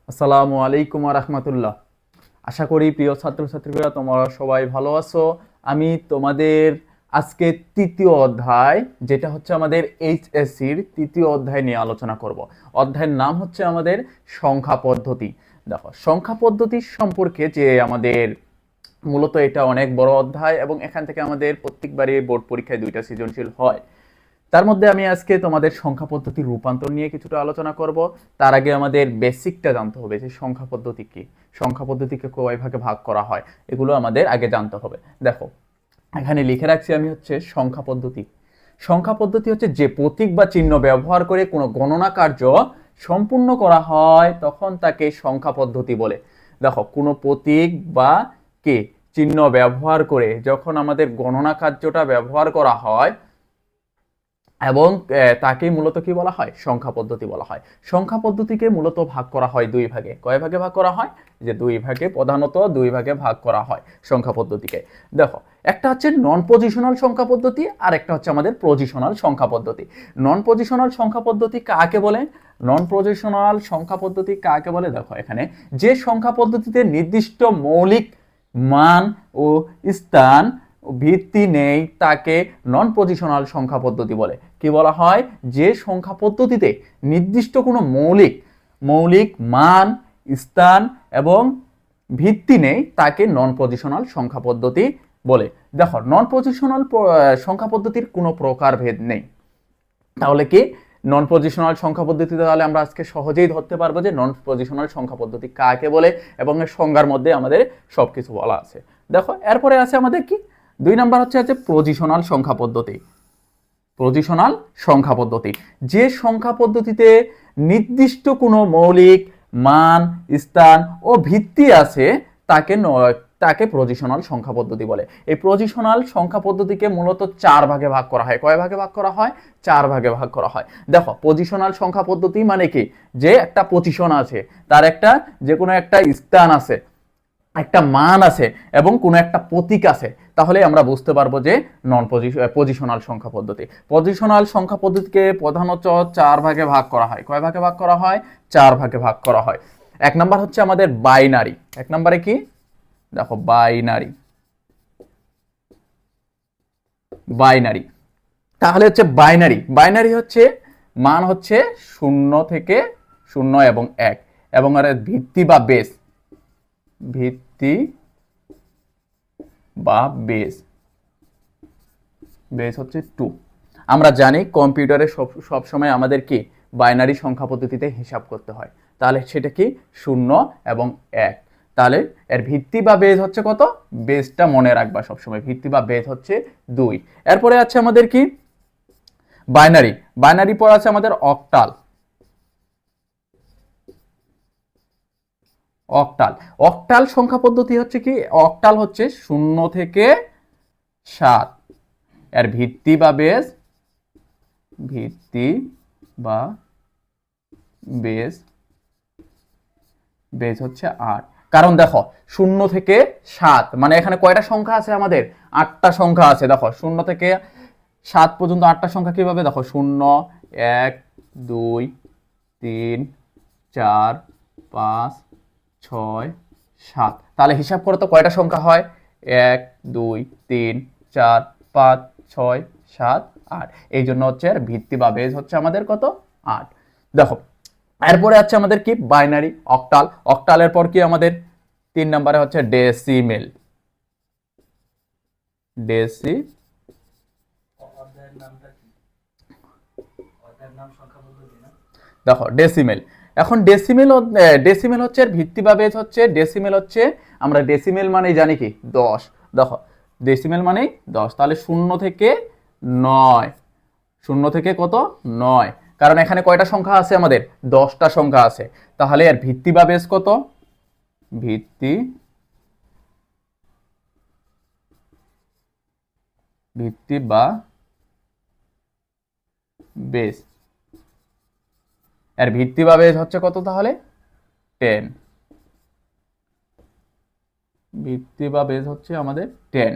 আসসালামু আলাইকুম ওয়া রাহমাতুল্লাহ। আশা করি প্রিয় ছাত্রছাত্রীরা তোমরা সবাই ভালো আছো। আমি তোমাদের আজকে তৃতীয় অধ্যায়, যেটা হচ্ছে আমাদের এইচএসসির তৃতীয় অধ্যায় নিয়ে আলোচনা করব। অধ্যায়ের নাম হচ্ছে আমাদের সংখ্যা পদ্ধতি। দেখো, সংখ্যা পদ্ধতি সম্পর্কে যে আমাদের মূলত এটা অনেক বড় অধ্যায় এবং এখান থেকে আমাদের প্রত্যেকবারই বোর্ড পরীক্ষায় 2টা সৃজনশীল হয়। তার মধ্যে আমি আজকে তোমাদের সংখ্যা পদ্ধতির রূপান্তর নিয়ে কিছুটা আলোচনা করব। তার আগে আমাদের বেসিকটা জানতে হবে যে সংখ্যা পদ্ধতি কি, সংখ্যা পদ্ধতিকে কয় ভাগে ভাগ করা হয়, এগুলো আমাদের আগে জানতে হবে। দেখো, এখানে লিখে রাখছি আমি হচ্ছে সংখ্যা পদ্ধতি। সংখ্যা পদ্ধতি হচ্ছে যে প্রতীক বা চিহ্ন ব্যবহার করে কোনো গণনা কার্য সম্পূর্ণ করা হয় তখন তাকে সংখ্যা পদ্ধতি বলে। দেখো, কোনো প্রতীক বা কে চিহ্ন ব্যবহার করে যখন আমাদের গণনা কার্যটা ব্যবহার করা হয় এবং তাকে মূলত কি বলা হয়? সংখ্যা পদ্ধতি বলা হয়। সংখ্যা পদ্ধতিকে মূলত ভাগ করা হয় দুই ভাগে। কয় ভাগে ভাগ করা হয়? যে দুই ভাগে, প্রধানত দুই ভাগে ভাগ করা হয় সংখ্যা পদ্ধতিকে। দেখো, একটা হচ্ছে নন পজিশনাল সংখ্যা পদ্ধতি আর একটা হচ্ছে আমাদের পজিশনাল সংখ্যা পদ্ধতি। নন পজিশনাল সংখ্যা পদ্ধতি কাকে বলে? নন পজিশনাল সংখ্যা পদ্ধতি কাকে বলে? দেখো, এখানে যে সংখ্যা পদ্ধতিতে নির্দিষ্ট মৌলিক মান ও স্থান ভিত্তি নেই তাকে নন পজিশনাল সংখ্যা পদ্ধতি বলে। কি বলা হয়? যে সংখ্যা পদ্ধতিতে নির্দিষ্ট কোনো মৌলিক মান, স্থান এবং ভিত্তি নেই তাকে নন পজিশনাল সংখ্যা পদ্ধতি বলে। দেখো, নন পজিশনাল সংখ্যা পদ্ধতির কোনো প্রকারভেদ নেই। তাহলে কি নন পজিশনাল সংখ্যা পদ্ধতি, তাহলে আমরা আজকে সহজেই ধরতে পারবো যে নন পজিশনাল সংখ্যা পদ্ধতি কাকে বলে এবং এর সংজ্ঞার মধ্যে আমাদের সবকিছু বলা আছে। দেখো, এরপরে আছে আমাদের কি 2 নাম্বার হচ্ছে পজিশনাল সংখ্যা পদ্ধতি। পজিশনাল সংখ্যা পদ্ধতি, যে সংখ্যা পদ্ধতিতে নির্দিষ্ট কোনো মৌলিক মান, স্থান ও ভিত্তি আছে তাকে পজিশনাল সংখ্যা পদ্ধতি বলে। এই পজিশনাল সংখ্যা পদ্ধতিকে মূলত 4 ভাগে ভাগ করা হয়। কয় ভাগে ভাগ করা হয়? 4 ভাগে ভাগ করা হয়। দেখো, পজিশনাল সংখ্যা পদ্ধতি মানে কি? যে একটা পজিশন আছে, তার একটা যে কোনো একটা স্থান আছে, একটা মান আছে এবং কোনো একটা প্রতীক আছে, তাহলে আমরা বুঝতে পারবো যে নন পজিশনাল সংখ্যা পদ্ধতি। পজিশনাল সংখ্যা পদ্ধতিকে প্রধানত 4 ভাগে ভাগ করা হয়। কয় ভাগে ভাগ করা হয়? 4 ভাগে ভাগ করা হয়। 1 নাম্বার হচ্ছে আমাদের বাইনারি। 1 নম্বরে কি? দেখো, বাইনারি। তাহলে হচ্ছে বাইনারি হচ্ছে মান হচ্ছে 0 থেকে 0 এবং 1 এবং আর ভিত্তি বা বেস, ভিত্তি বা বেস হচ্ছে 2। আমরা জানি কম্পিউটারে সব সময় আমাদের কি বাইনারি সংখ্যা পদ্ধতিতে হিসাব করতে হয়। তাহলে সেটা কি 0 এবং 1। তাহলে এর ভিত্তি বা বেস হচ্ছে কত? বেসটা মনে রাখবা সবসময়, ভিত্তি বা বেস হচ্ছে 2। এরপরে আছে আমাদের কি বাইনারি পর আছে আমাদের অক্টাল। অক্টাল সংখ্যা পদ্ধতি হচ্ছে কি? অক্টাল হচ্ছে 0 থেকে 7। এর ভিত্তি বা বেস হচ্ছে 8। কারণ দেখো, 0 থেকে 7 মানে এখানে কয়টা সংখ্যা আছে? আমাদের 8টা সংখ্যা আছে। দেখো, 0 থেকে 7 পর্যন্ত 8টা সংখ্যা কিভাবে? দেখো, 0, 1, 2, 3, 4, 5, 6, 7। তাহলে হিসাব করো তো কয়টা সংখ্যা হয়? 1, 2, 3, 4, 5, 6, 7, 8। এই জন্য হচ্ছে ভিত্তি বা বেস হচ্ছে আমাদের কত? 8। দেখো, এরপরে আছে আমাদের কি বাইনারি অক্টালের পর কি আমাদের 3 নম্বরে হচ্ছে ডেসিমেল। দেখো, ডেসিমেল। এখন ডেসিমেল হচ্ছে ভিত্তি বা বেস হচ্ছে ডেসিমেল হচ্ছে, আমরা ডেসিমেল মানেই জানি কি 10। দেখো, ডেসিমেল মানেই 10। তাহলে 0 থেকে 9, 0 থেকে কত? 9। কারণ এখানে কয়টা সংখ্যা আছে? আমাদের 10টা সংখ্যা আছে। তাহলে এর ভিত্তি বা বেস কত? ভিত্তি বা বেস, এর ভিত্তি বা বেস হচ্ছে কত? তাহলে 10। ভিত্তি বা বেস হচ্ছে আমাদের 10।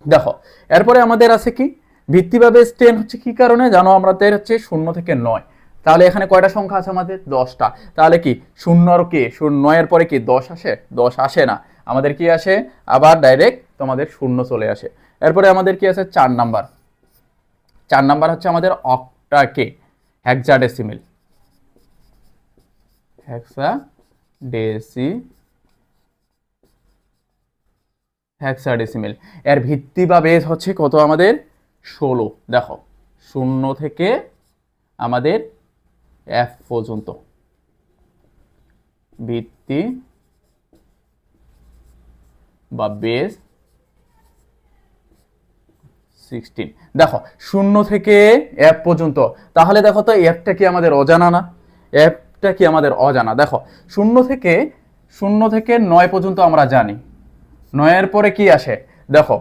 দেখো, এরপরে আমাদের আছে কি ভিত্তি বা বেস 10 হচ্ছে কি কারণে জানো? আমাদের হচ্ছে 0 থেকে 9। তাহলে এখানে কয়টা সংখ্যা আছে আমাদের? 10টা। তাহলে কি শূন্যর কি 9-এর পরে কি 10 আসে? 10 আসে না, আমাদের কি আসে? আবার ডাইরেক্ট তোমাদের শূন্য চলে আসে। এরপরে আমাদের কি আছে? 4 নাম্বার। 4 নাম্বার হচ্ছে আমাদের অক্টাকে হেক্সাডেসিমেল। হেক্সাডেসিমেল এর ভিত্তি বা বেস হচ্ছে কত আমাদের? 16। দেখো 0 থেকে আমাদের F পর্যন্ত ভিত্তি বা বেস 16। দেখো 0 থেকে F পর্যন্ত, তাহলে দেখো তো Fটা কি আমাদের অজানা না? Fটা কি আমাদের অজানা? দেখো 0 থেকে 9 পর্যন্ত আমরা জানি। 9-এর পরে কি আসে? দেখো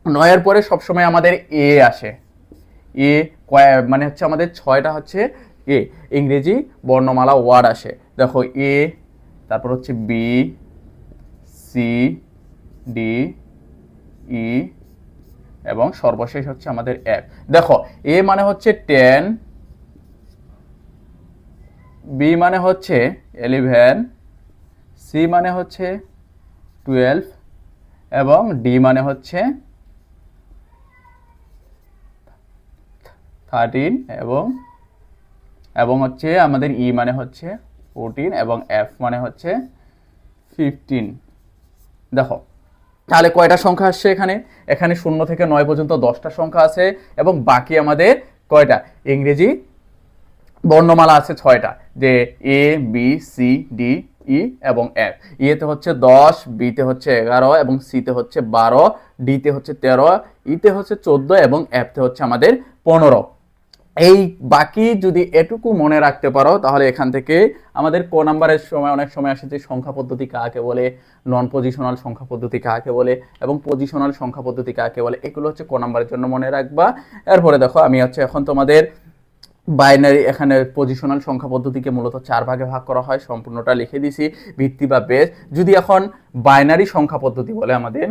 9-এর পরে সবসময় আমাদের এ আসে। এ মানে হচ্ছে আমাদের 6টা হচ্ছে এ ইংরেজি বর্ণমালা ওয়ার্ড আসে। দেখো এ, তারপর হচ্ছে বি, সি, ডি, ই এবং সর্বশেষ হচ্ছে আমাদের এফ। দেখো এ মানে হচ্ছে 10, বি মানে হচ্ছে 11, সি মানে হচ্ছে 12 এবং ডি মানে হচ্ছে 13 এবং হচ্ছে আমাদের ই মানে হচ্ছে 14 এবং এফ মানে হচ্ছে 15। দেখো তাহলে কয়টা সংখ্যা আসছে এখানে? এখানে 0 থেকে 9 পর্যন্ত 10টা সংখ্যা আছে এবং বাকি আমাদের কয়টা? ইংরেজি বর্ণমালা আছে 6টা, যে এ, বি, সি, ডি, ই এবং এফ। ইতে হচ্ছে 10, বিতে হচ্ছে 11 এবং সিতে হচ্ছে 12, ডিতে হচ্ছে 13, ইতে হচ্ছে 14 এবং এফতে হচ্ছে আমাদের 15। এই বাকি যদি এটুকু মনে রাখতে পারো তাহলে এখান থেকে আমাদের ক নাম্বারের সময় অনেক সময় আসে যে সংখ্যা পদ্ধতি কাকে বলে, নন পজিশনাল সংখ্যা পদ্ধতি কাকে বলে এবং পজিশনাল সংখ্যা পদ্ধতি কাকে বলে, এগুলো হচ্ছে ক নাম্বারের জন্য মনে রাখবা। এরপরে দেখো আমি হচ্ছে এখন তোমাদের বাইনারি, এখানে পজিশনাল সংখ্যা পদ্ধতিকে মূলত 4 ভাগে ভাগ করা হয়, সম্পূর্ণটা লিখে দিছি। ভিত্তি বা বেস যদি এখন বাইনারি সংখ্যা পদ্ধতি বলে আমাদের,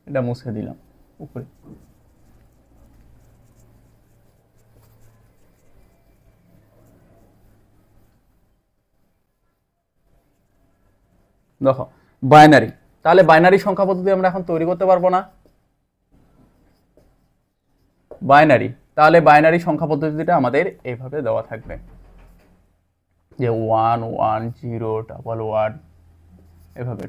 এটা মুছে দিলাম উপরে। দেখো বাইনারি, তাহলে বাইনারি সংখ্যা পদ্ধতি আমরা এখন তৈরি করতে পারবো না? বাইনারি, তাহলে বাইনারি সংখ্যা পদ্ধতিটা আমাদের এইভাবে দেওয়া থাকবে যে 1 1 0 1 1 এভাবে,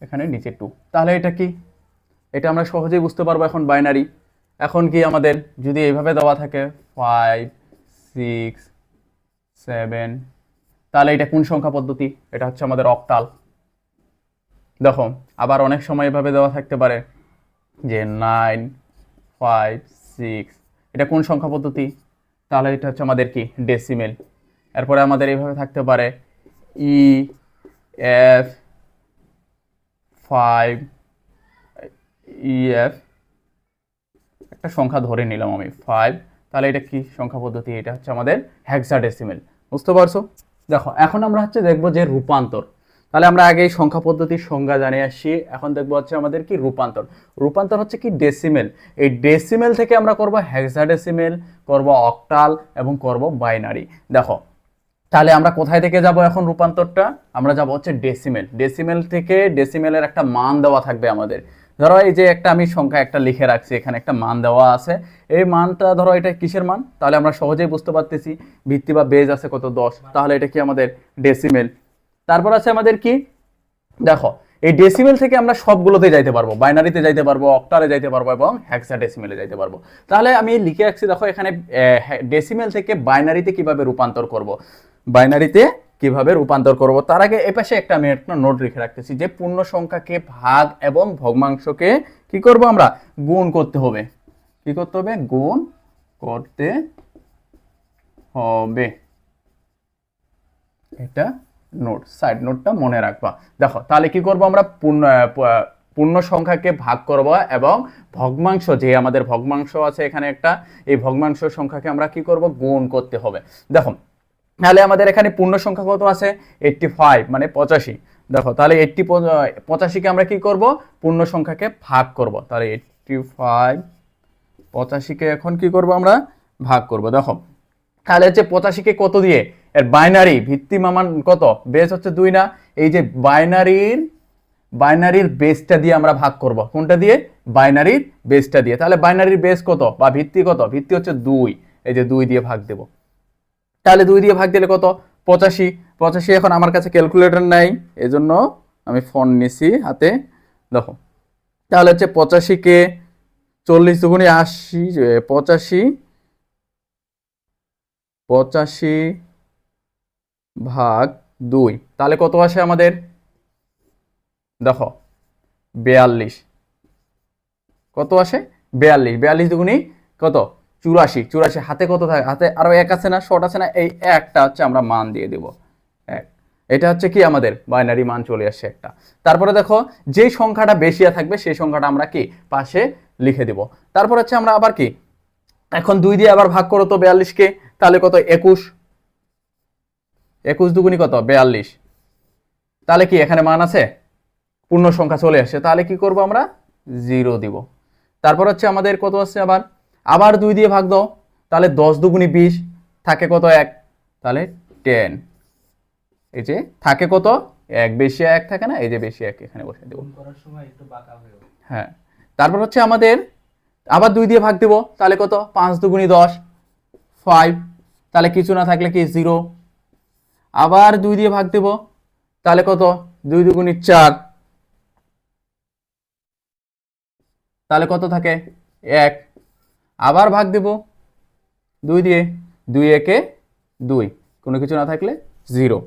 এখানে নিচে 2। তাহলে এটা কি? এটা আমরা সহজেই বুঝতে পারবো এখন বাইনারি। এখন কি আমাদের যদি এইভাবে দেওয়া থাকে 5 6 7, তাহলে এটা কোন সংখ্যা পদ্ধতি? এটা হচ্ছে আমাদের অক্টাল। দেখো আবার অনেক সময় এভাবে দেওয়া থাকতে পারে যে 9 5 6, এটা কোন সংখ্যা পদ্ধতি? তাহলে এটা হচ্ছে আমাদের কি? ডেসিমেল। এরপরে আমাদের এইভাবে থাকতে পারে ই এফ 5 ইএফ, একটা সংখ্যা ধরে নিলাম আমি 5, তাহলে এটা কি সংখ্যা পদ্ধতি? এটা হচ্ছে আমাদের হেক্সাডেসিমেল। বুঝতে পারছো? দেখো এখন আমরা হচ্ছে দেখবো যে রূপান্তর। তাহলে আমরা আগে এই সংখ্যা পদ্ধতির সংজ্ঞা জানিয়ে আসছি, এখন দেখবো হচ্ছে আমাদের কি রূপান্তর। রূপান্তর হচ্ছে কি? ডেসিমেল। এই ডেসিমেল থেকে আমরা করব হেক্সাডেসিমেল, করব অক্টাল এবং করব বাইনারি। দেখো তাহলে আমরা কোথায় থেকে যাব এখন রূপান্তরটা? আমরা যাব হচ্ছে ডেসিমেল। ডেসিমেল থেকে ডেসিমেলের একটা মান দেওয়া থাকবে আমাদের। ধরো এই যে একটা আমি সংখ্যা একটা লিখে রাখছি, এখানে একটা মান দেওয়া আছে, এই মানটা ধরো এটা কিসের মান? তাহলে আমরা সহজেই বুঝতে পারতেছি ভিত্তি বা বেজ আছে কত? 10, তাহলে এটা কি আমাদের ডেসিমেল। তারপর আছে আমাদের কি? দেখো এই ডেসিমেল থেকে আমরা সবগুলোতে যাইতে পারবো, বাইনারিতে যাইতে পারবো, অক্টালে যাইতে পারবো এবং হেক্সাডেসিমেলে যাইতে পারবো। তাহলে আমি লিখে রাখছি, দেখো এখানে ডেসিমেল থেকে বাইনারিতে কিভাবে রূপান্তর করব, বাইনারিতে কিভাবে রূপান্তর করব। তার আগে এই পাশে আমি একটা নোট লিখে রাখতেছি যে পূর্ণ সংখ্যাকে ভাগ এবং ভগ্নাংশকে কি করব? আমরা গুণ করতে হবে। কি করতে হবে? গুণ করতে হবে। এটা নোট, সাইড নোটটা মনে রাখবা। দেখো তাহলে কি করব? আমরা পূর্ণ সংখ্যাকে ভাগ করব এবং ভগ্নাংশ, যে আমাদের ভগ্নাংশ আছে এখানে একটা, এই ভগ্নাংশ সংখ্যাকে আমরা কি করব? গুণ করতে হবে। দেখো তাহলে আমাদের এখানে পূর্ণ সংখ্যা কত আছে? 85 মানে 85। দেখো তাহলে 85কে আমরা কি করব, পূর্ণ সংখ্যাকে ভাগ করব। তাহলে 85 85কে এখন কি করব আমরা, ভাগ করব। দেখো তাহলে হচ্ছে 85কে কত দিয়ে, এর বাইনারি ভিত্তি মান কত, বেস হচ্ছে 2 না, এই যে বাইনারির বেসটা দিয়ে আমরা ভাগ করব। কোনটা দিয়ে, বাইনারির বেসটা দিয়ে। তাহলে বাইনারির বেস কত বা ভিত্তি কত, ভিত্তি হচ্ছে 2, এই যে 2 দিয়ে ভাগ দেব। তাহলে 2 দিয়ে ভাগ দিলে কত, 85। এখন আমার কাছে ক্যালকুলেটর নাই, এজন্য আমি ফোন নিছি হাতে। দেখো তাহলে হচ্ছে 85কে 40 দুগুণে 80, 85 ভাগ 2, তাহলে কত আসে আমাদের, দেখো 42। কত আসে, 42 দুগুণি কত, 84। হাতে কত থাকে, হাতে আরো 1 আছে না, শর্ট আছে না, এই একটা হচ্ছে আমরা মান দিয়ে দিব 1। এটা হচ্ছে কি আমাদের বাইনারি মান চলে আসছে একটা। তারপরে দেখো যে সংখ্যাটা বেশি থাকবে সেই সংখ্যাটা আমরা কি পাশে লিখে দিব। তারপর হচ্ছে আমরা আবার কি, এখন 2 দিয়ে আবার ভাগ করো তো 42কে, তাহলে কত, 21 দুগুণি কত, 42। তাহলে কি এখানে মান আছে, পূর্ণ সংখ্যা চলে আসছে। তাহলে কি করব আমরা, 0 দিব। তারপর হচ্ছে আমাদের কত আছে, আবার 2 দিয়ে ভাগ দাও, তাহলে 10 দুগুণি 20, থাকে কত, 1, তাহলে 10। এই যে থাকে কত, 1, বেশি 1 থাকে না, এই যে বেশি 1 এখানে বসে দেব। হ্যাঁ, তারপর হচ্ছে আমাদের আবার 2 দিয়ে ভাগ দেব, তাহলে কত, 5 দুগুণি 10, 5, তাহলে কিছু না থাকলে কি 0। আবার 2 দিয়ে ভাগ দেব, তাহলে কত, 2 দুগুণি 4, তাহলে কত থাকে, 1। আবার ভাগ দেব 2 দিয়ে, 2 একে 2, কোনো কিছু না থাকলে 0।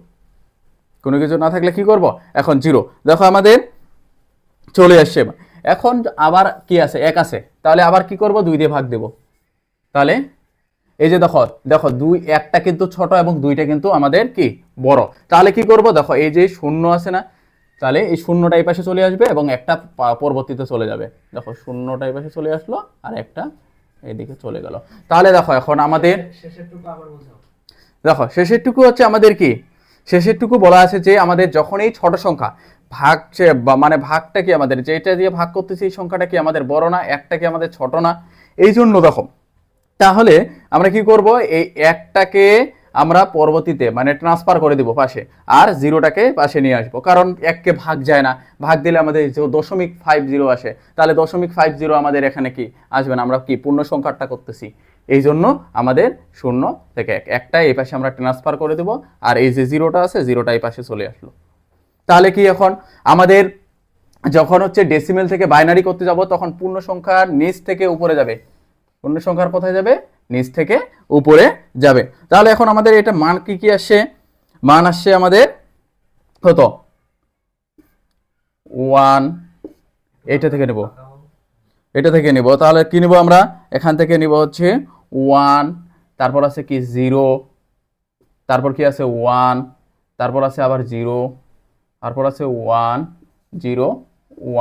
কোনো কিছু না থাকলে কি করব, এখন 0। দেখো আমাদের চলে আসছে। এখন আবার কি আছে, 1 আছে, তাহলে আবার কি করব, 2 দিয়ে ভাগ দেব। তাহলে এই যে দেখো 2, 1টা কিন্তু ছোট এবং 2টা কিন্তু আমাদের কি বড়। তাহলে কি করব, দেখো এই যে 0 আছে না, তাহলে এই 0টা এই পাশে চলে আসবে এবং একটা পরবর্তীতে চলে যাবে। দেখো 0টা এই পাশে চলে আসলো আর একটা এইদিকে চলে গেল। তাহলে দেখো এখন আমাদের দেখো শেষেরটুকু হচ্ছে আমাদের কি, শেষেরটুকু বলা আছে যে আমাদের যখন এই ছোট সংখ্যা মানে ভাগটা কি আমাদের যেটা দিয়ে ভাগ করতেছি এই সংখ্যাটা কি আমাদের বড় না, একটা কি আমাদের ছোট না, এই জন্য দেখো তাহলে আমরা কি করব, এই একটাকে আমরা পরবর্তীতে মানে ট্রান্সফার করে দিব পাশে, আর 0টাকে পাশে নিয়ে আসবো, কারণ 1কে ভাগ যায় না, ভাগ দিলে আমাদের 0.50 আসে, তাহলে 0.50 আমাদের এখানে কি আসবে না, আমরা কি পূর্ণ সংখ্যাটা করতেছি, এই জন্য আমাদের 0 থেকে 1, একটা এই পাশে আমরা ট্রান্সফার করে দেব, আর এই যে 0টা আছে 0টা এই পাশে চলে আসলো। তাহলে কি এখন আমাদের যখন হচ্ছে ডেসিমেল থেকে বাইনারি করতে যাব তখন পূর্ণ সংখ্যার নিচ থেকে উপরে যাবে, পূর্ণ সংখ্যার কোথায় যাবে, নিচ থেকে উপরে যাবে। তাহলে এখন আমাদের এটা মান কি আসছে, মান আসছে আমাদের কত, 1, এটা থেকে নেব, তাহলে কি নেব আমরা, এখান থেকে নিব হচ্ছে 1, তারপর আছে কি 0, তারপর কি আছে 1, তারপর আছে আবার 0, তারপর আছে 1 0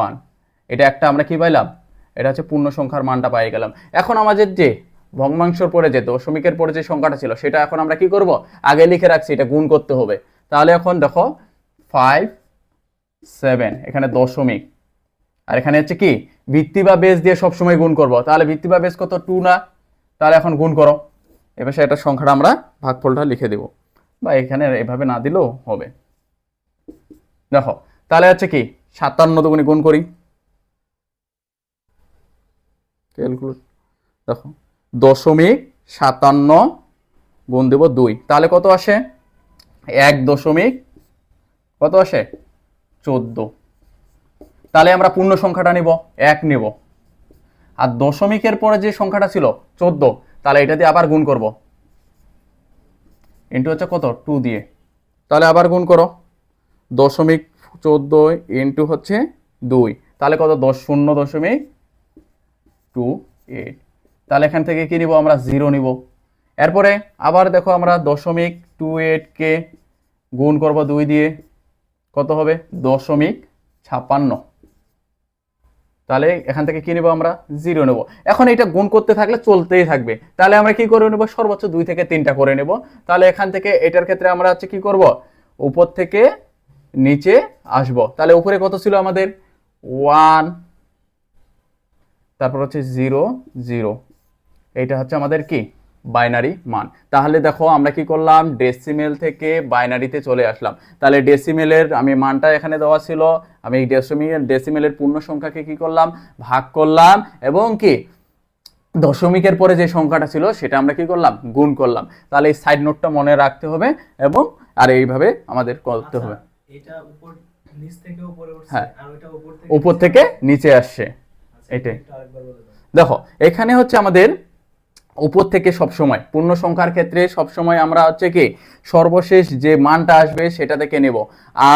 1, এটা একটা আমরা কি পাইলাম, এটা হচ্ছে পূর্ণ সংখ্যার মানটা পেয়ে গেলাম। এখন আমাদের যে ভগ্নাংশের পরে যে দশমিকের পরে যে সংখ্যাটা ছিল সেটা এখন আমরা কি করব, আগে লিখে রাখছি, এটা গুণ করতে হবে। তাহলে এখন দেখো 5 7, এখানে দশমিক, আর এখানে হচ্ছে কি ভিত্তি বা বেস দিয়ে সবসময় গুণ করব। তাহলে ভিত্তি বা বেস কত, 2 না, তাহলে এখন গুণ করো, এবার সেটা সংখ্যাটা আমরা ভাগফলটা লিখে দেব, বা এখানে এভাবে না দিলেও হবে। দেখো তাহলে হচ্ছে কি 57 দুগুণে গুণ করি, ক্যালকুলেট, দেখো 0.57 গুণ দেব 2, তাহলে কত আসে, 1 দশমিক কত আসে, 14। তাহলে আমরা পূর্ণ সংখ্যাটা নিব 1 নেব, আর দশমিকের পরে যে সংখ্যাটা ছিল 14, তাহলে এটা দিয়ে আবার গুণ করব, ইন্টু হচ্ছে কত, 2 দিয়ে, তাহলে আবার গুণ করো, 0.14 ইন্টু হচ্ছে 2, তাহলে কত, 0.28। তাহলে এখান থেকে কি নিব আমরা, 0 নিব। এরপরে আবার দেখো আমরা 0.28কে গুণ করব 2 দিয়ে, কত হবে, 0.56। তাহলে এখান থেকে কি নেব আমরা, 0 নেব। এখন এটা গুণ করতে থাকলে চলতেই থাকবে, তাহলে আমরা কি করে নেব, সর্বোচ্চ 2 থেকে 3টা করে নেব। তাহলে এখান থেকে এটার ক্ষেত্রে আমরা হচ্ছে কি করব, উপর থেকে নিচে আসব। তাহলে উপরে কত ছিল আমাদের 1, তারপর হচ্ছে 0 0, এইটা হচ্ছে আমাদের কি বাইনারি মান। তাহলে দেখো আমরা কি করলাম, ডেসিমেল থেকে বাইনারিতে চলে আসলাম। তাহলে ডেসিমেলের আমি মানটা এখানে দেওয়া ছিল, আমি ডেসিমেলের পূর্ণ সংখ্যাকে কি করলাম, ভাগ করলাম, এবং কি দশমিকের পরে যে সংখ্যাটা ছিল সেটা আমরা কি করলাম, গুণ করলাম। তাহলে এই সাইড নোটটা মনে রাখতে হবে, এবং আর এইভাবে আমাদের করতে হবে। এটা উপর নিচ থেকে উপরে উঠছে হ্যাঁ, আর ওটা উপর থেকে নিচে আসছে। এটাই দেখো, এখানে হচ্ছে আমাদের উপর থেকে সবসময় পূর্ণ সংখ্যার ক্ষেত্রে সবসময় আমরা হচ্ছে কি সর্বশেষ যে মানটা আসবে সেটা থেকে নেব,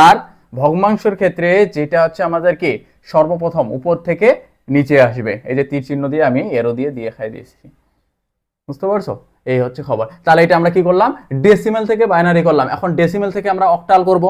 আর ভগ্নাংশের ক্ষেত্রে যেটা হচ্ছে আমাদের কি সর্বপ্রথম উপর থেকে নিচে আসবে। এই যে তীর চিহ্ন দিয়ে আমি এরো দিয়ে খাই দিয়েছি, বুঝতে পারছো? এই হচ্ছে খবর। তাহলে এটা আমরা কি করলাম, ডেসিমেল থেকে বাইনারি করলাম, এখন ডেসিমেল থেকে আমরা অক্টাল করব।